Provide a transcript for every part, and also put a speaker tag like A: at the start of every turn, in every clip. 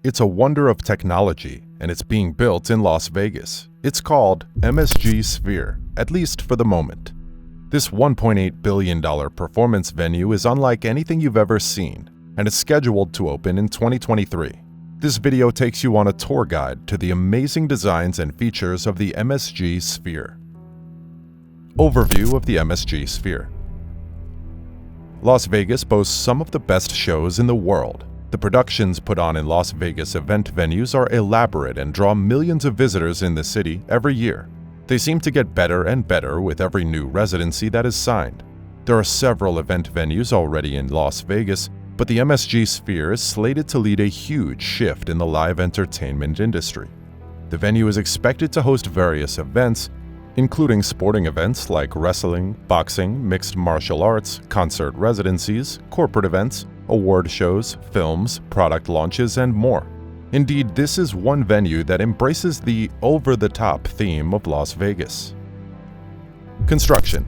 A: It's a wonder of technology, and it's being built in Las Vegas. It's called MSG Sphere, at least for the moment. This $1.8 billion performance venue is unlike anything you've ever seen, and is scheduled to open in 2023. This video takes you on a tour guide to the amazing designs and features of the MSG Sphere. Overview of the MSG Sphere. Las Vegas boasts some of the best shows in the world. The productions put on in Las Vegas event venues are elaborate and draw millions of visitors in the city every year. They seem to get better and better with every new residency that is signed. There are several event venues already in Las Vegas, but the MSG Sphere is slated to lead a huge shift in the live entertainment industry. The venue is expected to host various events, including sporting events like wrestling, boxing, mixed martial arts, concert residencies, corporate events, award shows, films, product launches, and more. Indeed, this is one venue that embraces the over-the-top theme of Las Vegas. Construction.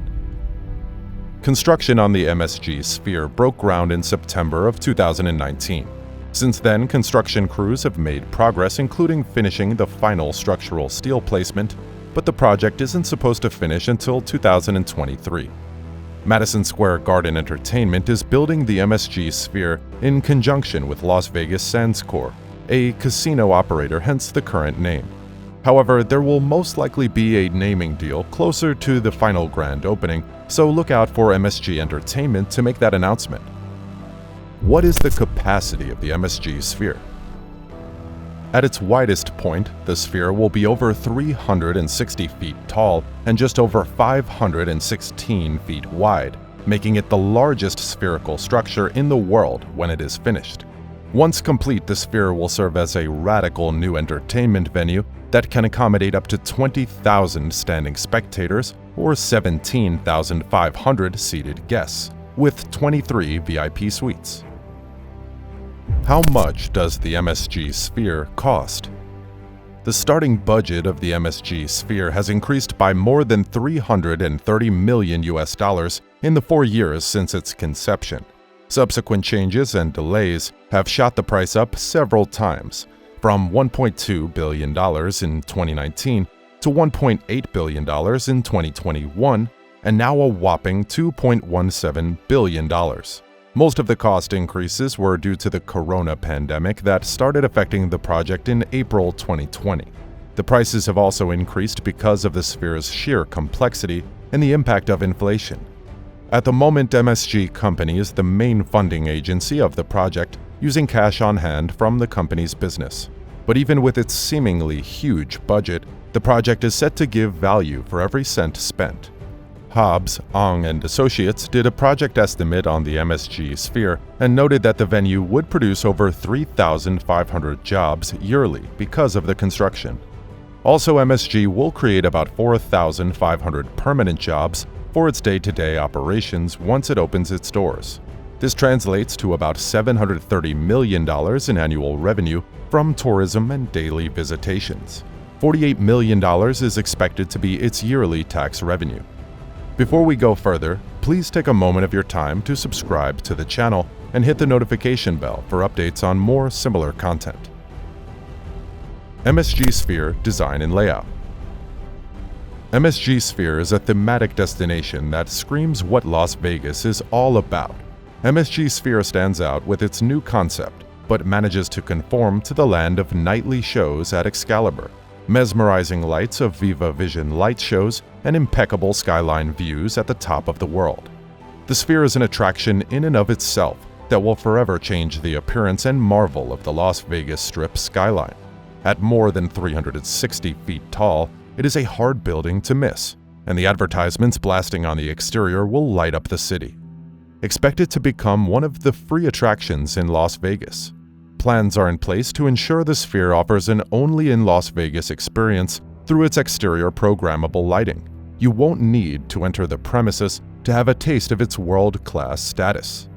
A: Construction on the MSG Sphere broke ground in September of 2019. Since then, construction crews have made progress, including finishing the final structural steel placement, but the project isn't supposed to finish until 2023. Madison Square Garden Entertainment is building the MSG Sphere in conjunction with Las Vegas Sands Corp, a casino operator, hence the current name. However, there will most likely be a naming deal closer to the final grand opening, so look out for MSG Entertainment to make that announcement. What is the capacity of the MSG Sphere? At its widest point, the sphere will be over 360 feet tall and just over 516 feet wide, making it the largest spherical structure in the world when it is finished. Once complete, the sphere will serve as a radical new entertainment venue that can accommodate up to 20,000 standing spectators or 17,500 seated guests, with 23 VIP suites. How much does the MSG Sphere cost? The starting budget of the MSG Sphere has increased by more than $330 million in the 4 years since its conception. Subsequent changes and delays have shot the price up several times, from $1.2 billion in 2019 to $1.8 billion in 2021, and now a whopping $2.17 billion. Most of the cost increases were due to the corona pandemic that started affecting the project in April 2020. The prices have also increased because of the sphere's sheer complexity and the impact of inflation. At the moment, MSG Company is the main funding agency of the project, using cash on hand from the company's business. But even with its seemingly huge budget, the project is set to give value for every cent spent. Hobbs, Ong & Associates did a project estimate on the MSG Sphere and noted that the venue would produce over 3,500 jobs yearly because of the construction. Also, MSG will create about 4,500 permanent jobs for its day-to-day operations once it opens its doors. This translates to about $730 million in annual revenue from tourism and daily visitations. $48 million is expected to be its yearly tax revenue. Before we go further, please take a moment of your time to subscribe to the channel and hit the notification bell for updates on more similar content. MSG Sphere Design and Layout. MSG Sphere is a thematic destination that screams what Las Vegas is all about. MSG Sphere stands out with its new concept, but manages to conform to the land of nightly shows at Excalibur, mesmerizing lights of Viva Vision light shows, and impeccable skyline views at the top of the world. The Sphere is an attraction in and of itself that will forever change the appearance and marvel of the Las Vegas Strip skyline. At more than 360 feet tall, it is a hard building to miss, and the advertisements blasting on the exterior will light up the city. Expect it to become one of the free attractions in Las Vegas. Plans are in place to ensure the Sphere offers an only-in-Las Vegas experience through its exterior programmable lighting. You won't need to enter the premises to have a taste of its world-class status.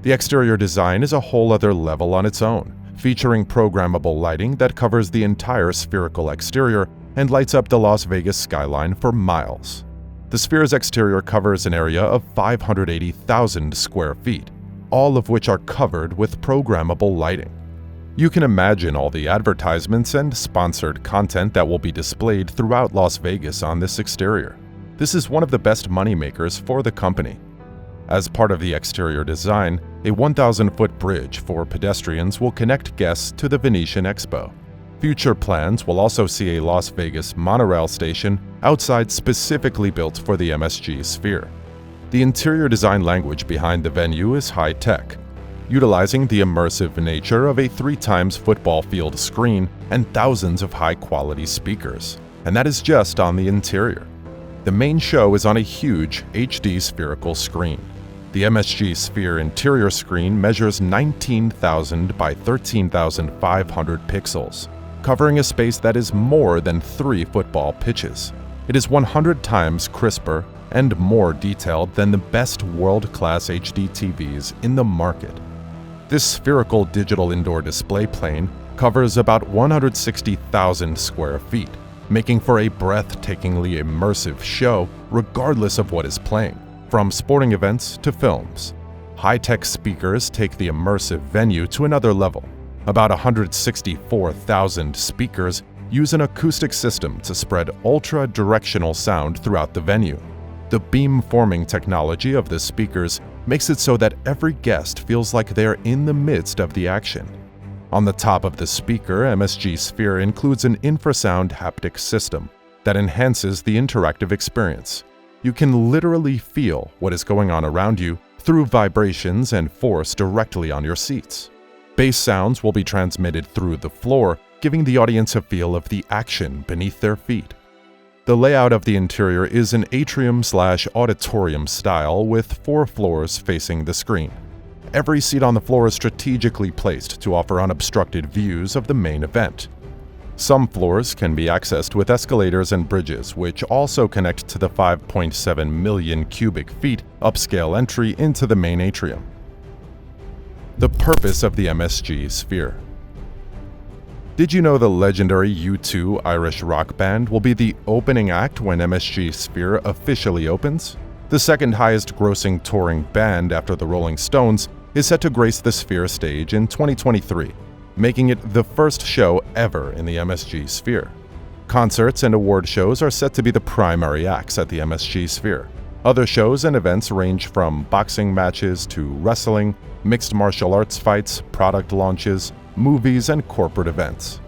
A: The exterior design is a whole other level on its own, featuring programmable lighting that covers the entire spherical exterior and lights up the Las Vegas skyline for miles. The Sphere's exterior covers an area of 580,000 square feet, all of which are covered with programmable lighting. You can imagine all the advertisements and sponsored content that will be displayed throughout Las Vegas on this exterior. This is one of the best moneymakers for the company. As part of the exterior design, a 1,000-foot bridge for pedestrians will connect guests to the Venetian Expo. Future plans will also see a Las Vegas monorail station outside specifically built for the MSG Sphere. The interior design language behind the venue is high-tech, utilizing the immersive nature of a 3x football field screen and thousands of high-quality speakers. And that is just on the interior. The main show is on a huge HD spherical screen. The MSG Sphere interior screen measures 19,000 by 13,500 pixels, covering a space that is more than 3 football pitches. It is 100 times crisper and more detailed than the best world-class HD TVs in the market. This spherical digital indoor display plane covers about 160,000 square feet, making for a breathtakingly immersive show regardless of what is playing, from sporting events to films. High-tech speakers take the immersive venue to another level. About 164,000 speakers use an acoustic system to spread ultra-directional sound throughout the venue. The beam-forming technology of the speakers makes it so that every guest feels like they're in the midst of the action. On the top of the speaker, MSG Sphere includes an infrasound haptic system that enhances the interactive experience. You can literally feel what is going on around you through vibrations and force directly on your seats. Bass sounds will be transmitted through the floor, giving the audience a feel of the action beneath their feet. The layout of the interior is an atrium/auditorium style with 4 floors facing the screen. Every seat on the floor is strategically placed to offer unobstructed views of the main event. Some floors can be accessed with escalators and bridges, which also connect to the 5.7 million cubic feet upscale entry into the main atrium. The purpose of the MSG Sphere. Did you know the legendary U2 Irish rock band will be the opening act when MSG Sphere officially opens? The second highest grossing touring band after the Rolling Stones is set to grace the Sphere stage in 2023, making it the first show ever in the MSG Sphere. Concerts and award shows are set to be the primary acts at the MSG Sphere. Other shows and events range from boxing matches to wrestling, mixed martial arts fights, product launches, movies, and corporate events.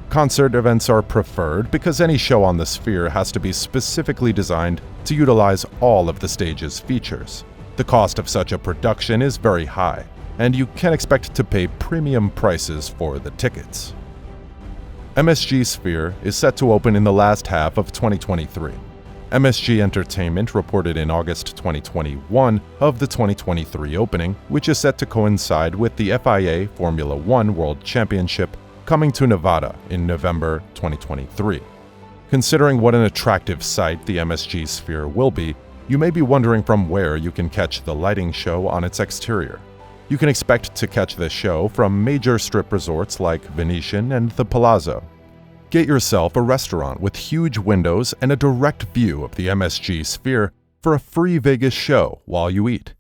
A: Concert events are preferred because any show on the Sphere has to be specifically designed to utilize all of the stage's features. The cost of such a production is very high, and you can expect to pay premium prices for the tickets. MSG Sphere is set to open in the last half of 2023. MSG Entertainment reported in August 2021 of the 2023 opening, which is set to coincide with the FIA Formula One World Championship coming to Nevada in November 2023. Considering what an attractive sight the MSG Sphere will be, you may be wondering from where you can catch the lighting show on its exterior. You can expect to catch this show from major strip resorts like Venetian and the Palazzo. Get yourself a restaurant with huge windows and a direct view of the MSG Sphere for a free Vegas show while you eat.